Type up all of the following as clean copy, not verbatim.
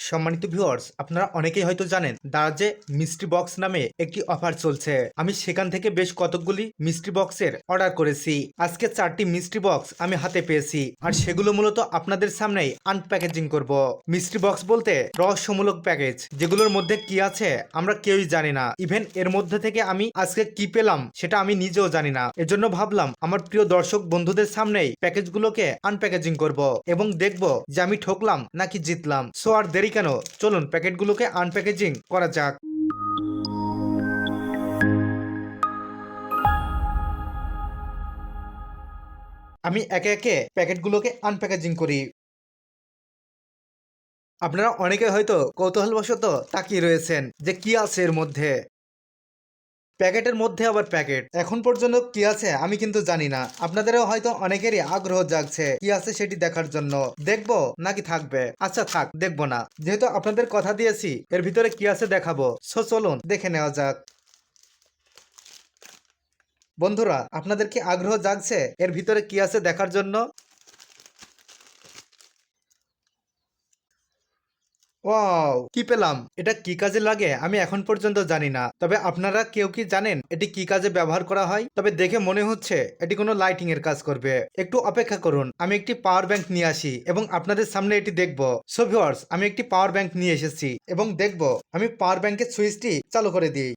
সম্মানিত ভিউয়ার্স, আপনারা অনেকেই হয়তো জানেন দারাজে মিস্ট্রি বক্স নামে একটি অফার চলছে। আমি সেখান থেকে বেশ কতকগুলি মিস্ট্রি বক্সের অর্ডার করেছি। আজকে 4টি মিস্ট্রি বক্স আমি হাতে পেয়েছি, আর সেগুলো মূলত আপনাদের সামনেই আনপ্যাকেজিং করব। মিস্ট্রি বক্স বলতে রহস্যমূলক প্যাকেজ, যেগুলোর মধ্যে কি আছে আমরা কেউই জানি না। ইভেন এর মধ্যে থেকে আমি আজকে কি পেলাম সেটা আমি নিজেও জানি না। এজন্য ভাবলাম আমার প্রিয় দর্শক বন্ধুদের সামনেই প্যাকেজগুলোকে আনপ্যাকেজিং করব এবং দেখব যে আমি ঠকলাম নাকি জিতলাম। সো আর দেরি কেন, চলুন প্যাকেটগুলোকে আনপ্যাকেজিং করা যাক। আমি একে একে প্যাকেটগুলোকে আনপ্যাকেজিং করি। আপনারা অনেকে হয়তো কৌতূহলবশত তাকিয়ে রয়েছেন যে কি আছে এর মধ্যে। প্যাকেটের মধ্যে আবার প্যাকেট, এখন পর্যন্ত কি আছে আমি কিন্তু জানি না। আপনাদেরও হয়তো অনেকেরই আগ্রহ জাগছে কি আছে সেটি দেখার জন্য। দেখবো নাকি থাকবে? আচ্ছা থাক, দেখবো না, যেহেতু আপনাদের কথা দিয়েছি এর ভিতরে কি আছে দেখাবো। সো চলুন দেখে নেওয়া যাক। বন্ধুরা, আপনাদের কি আগ্রহ জাগছে এর ভিতরে কি আছে দেখার জন্য? ওয়াও, কি পেলাম! এটা কি কাজে লাগে আমি এখন পর্যন্ত জানি না, তবে আপনারা কেউ কি জানেন এটি কি কাজে ব্যবহার করা হয়? তবে দেখে মনে হচ্ছে এটি কোনো লাইটিং এর কাজ করবে। একটু অপেক্ষা করুন, আমি একটি পাওয়ার ব্যাংক নিয়ে আসি এবং আপনাদের সামনে এটি দেখবো। সো ভিউয়ার্স, আমি একটি পাওয়ার ব্যাংক নিয়ে এসেছি এবং দেখবো আমি পাওয়ার ব্যাংকের সুইচটি চালু করে দিই।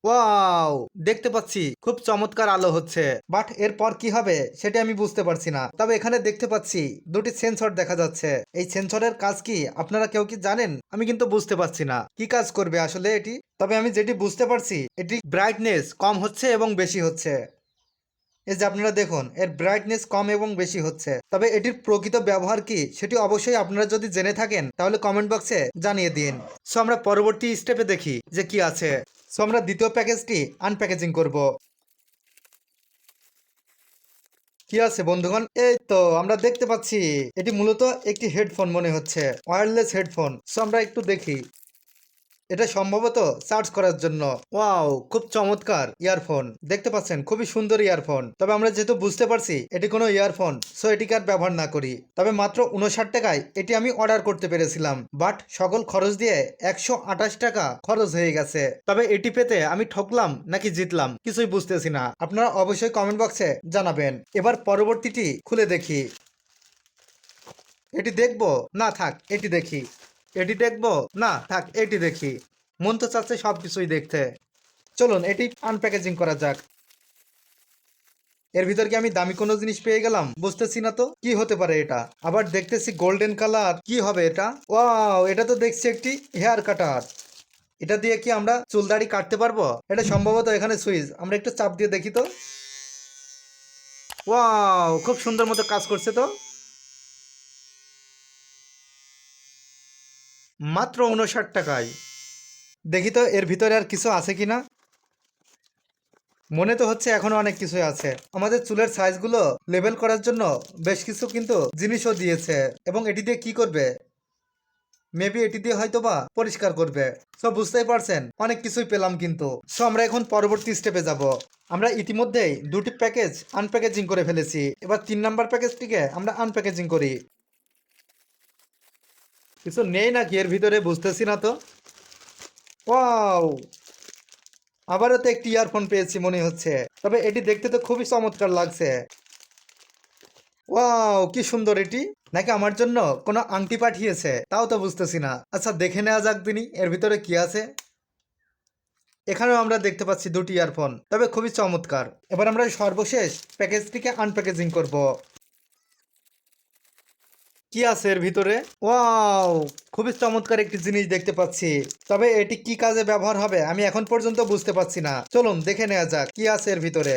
ওয়াও, দেখতে পাচ্ছি খুব চমৎকার আলো হচ্ছে, বাট এরপর কি হবে সেটা আমি বুঝতে পারছি না। তবে এখানে দেখতে পাচ্ছি দুটি সেন্সর দেখা যাচ্ছে। এই সেন্সরের কাজ কি আপনারা কেউ কি জানেন? আমি কিন্তু বুঝতে পারছি না কি কাজ করবে আসলে এটি। তবে আমি যেটি বুঝতে পারছি এটি ব্রাইটনেস কম হচ্ছে এবং বেশি হচ্ছে। এই যে আপনারা দেখুন, এর ব্রাইটনেস কম এবং বেশি হচ্ছে। তবে এটির প্রকৃত ব্যবহার কি সেটি অবশ্যই আপনারা যদি জেনে থাকেন তাহলে কমেন্ট বক্সে জানিয়ে দিন। সো আমরা পরবর্তী স্টেপে দেখি যে কি আছে। সো আমরা দ্বিতীয় প্যাকেজটি আনপ্যাকেজিং করব। কি আছে বন্ধুগণ? এই তো আমরা দেখতে পাচ্ছি এটি মূলত একটি হেডফোন মনে হচ্ছে, ওয়্যারলেস হেডফোন। সো আমরা একটু দেখি। এটা সম্ভবত চার্জ করার জন্য। ওয়াও, খুব চমৎকার ইয়ারফোন, দেখতে পাচ্ছেন খুবই সুন্দর ইয়ারফোন। তবে আমরা যেহেতু বুঝতে পারছি এটি কোনো ইয়ারফোন, সো এটিকে আর ব্যবহার না করি। তবে মাত্র 59 টাকায় এটি আমি অর্ডার করতে পেরেছিলাম, বাট সকল খরচ দিয়ে 128 টাকা খরচ হয়ে গেছে। তবে এটি পেতে আমি ঠকলাম নাকি জিতলাম কিছুই বুঝতেছি না। আপনারা অবশ্যই কমেন্ট বক্সে জানাবেন। এবার পরবর্তীটি খুলে দেখি। এটি দেখবো না থাক এটি দেখি, এটি দেখবো না থাক এটি দেখি। মন তো চাচ্ছে সবকিছুই দেখতে। চলুন এটি আনপ্যাকেজিং করা যাক। এর ভিতর কি আমি দামি কোনো জিনিস পেয়ে গেলাম? বুঝতেছি না তো কি হতে পারে এটা। আবার দেখতেছি গোল্ডেন কালার, কি হবে এটা? ওয়াও, এটা তো দেখছি একটি হেয়ার কাটার। এটা দিয়ে কি আমরা চুল দাড়ি কাটতে পারবো? এটা সম্ভবত এখানে সুইচ, আমরা একটু চাপ দিয়ে দেখি তো। ওয়াও, খুব সুন্দর মতো কাজ করছে তো। মাত্র 59 টাকায়। দেখি তো এর ভিতরে আর কিছু আছে কিনা। মনে তো হচ্ছে এখনো অনেক কিছু আছে। আমাদের চুলের সাইজগুলো লেবেল করার জন্য বেশ কিছু কিন্তু জিনিসও দিয়েছে। এবং এটি দিয়ে কি করবে? মেবি এটি দিয়ে হয়তো বা পরিষ্কার করবে। সো বুঝতেই পারছেন অনেক কিছুই পেলাম কিন্তু। সো আমরা এখন পরবর্তী স্টেপে যাব। আমরা ইতিমধ্যেই দুটি প্যাকেজ আনপ্যাকেজিং করে ফেলেছি। এবার 3 নাম্বার প্যাকেজটিকে আমরা আনপ্যাকেজিং করি। কিছু নেই নাকি এর ভিতরে বুঝতেছি না তো। ওয়াও, আবারও তো একটি ইয়ারফোন পেয়েছি মনে হচ্ছে। তবে এটি দেখতে তো খুবই চমৎকার লাগছে। ওয়াও, কি সুন্দর এটি। নাকি আমার জন্য কোনো আংটি পাঠিয়েছে তাও তো বুঝতেছি না। আচ্ছা দেখে নেওয়া যাক দিনই এর ভিতরে কি আছে। এখানেও আমরা দেখতে পাচ্ছি দুটি ইয়ারফোন, তবে খুবই চমৎকার। এবার আমরা সর্বশেষ প্যাকেজটিকে আনপ্যাকেজিং করব। কি আছে এর ভিতরে? ওয়াও, খুবই চমৎকার একটি জিনিস দেখতে পাচ্ছি। তবে এটি কি কাজে ব্যবহার হবে আমি এখন পর্যন্ত বুঝতে পারছি না। চলুন দেখে নেওয়া যাক কি আছে এর ভিতরে।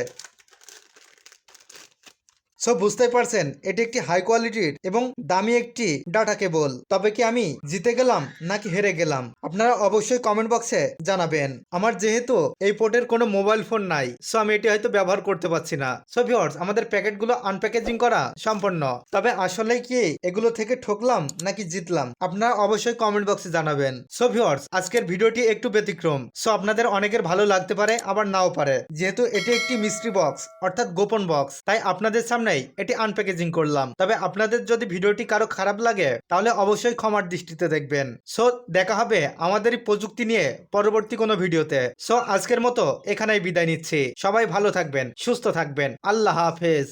সব বুঝতেই পারছেন এটি একটি হাই কোয়ালিটির এবং দামি একটি ডাটা কেবল। তবে কি আমি জিতে গেলাম নাকি হেরে গেলাম আপনারা অবশ্যই কমেন্ট বক্সে জানাবেন। আমার যেহেতু এই পোর্টের কোনো মোবাইল ফোন নাই, সো আমি এটি হয়তো ব্যবহার করতে পারছি না। সো ভিউয়ার্স, আমাদের প্যাকেটগুলো আনপ্যাকেজিং করা সম্পন্ন। তবে আসলে কি এগুলো থেকে ঠকলাম নাকি জিতলাম আপনারা অবশ্যই কমেন্ট বক্সে জানাবেন। সো ভিউয়ার্স, আজকের ভিডিওটি একটু ব্যতিক্রম। সো আপনাদের অনেকের ভালো লাগতে পারে আবার নাও পারে। যেহেতু এটি একটি মিস্ট্রি বক্স অর্থাৎ গোপন বক্স, তাই আপনাদের সামনে জন্যই এটি আনপ্যাকেজিং করলাম। তবে আপনাদের যদি ভিডিওটি কারো খারাপ লাগে তাহলে অবশ্যই ক্ষমার দৃষ্টিতে দেখবেন। সো দেখা হবে আমাদের এই প্রযুক্তি নিয়ে পরবর্তী কোনো ভিডিওতে। সো আজকের মতো এখানেই বিদায় নিচ্ছি। সবাই ভালো থাকবেন, সুস্থ থাকবেন। আল্লাহ হাফেজ।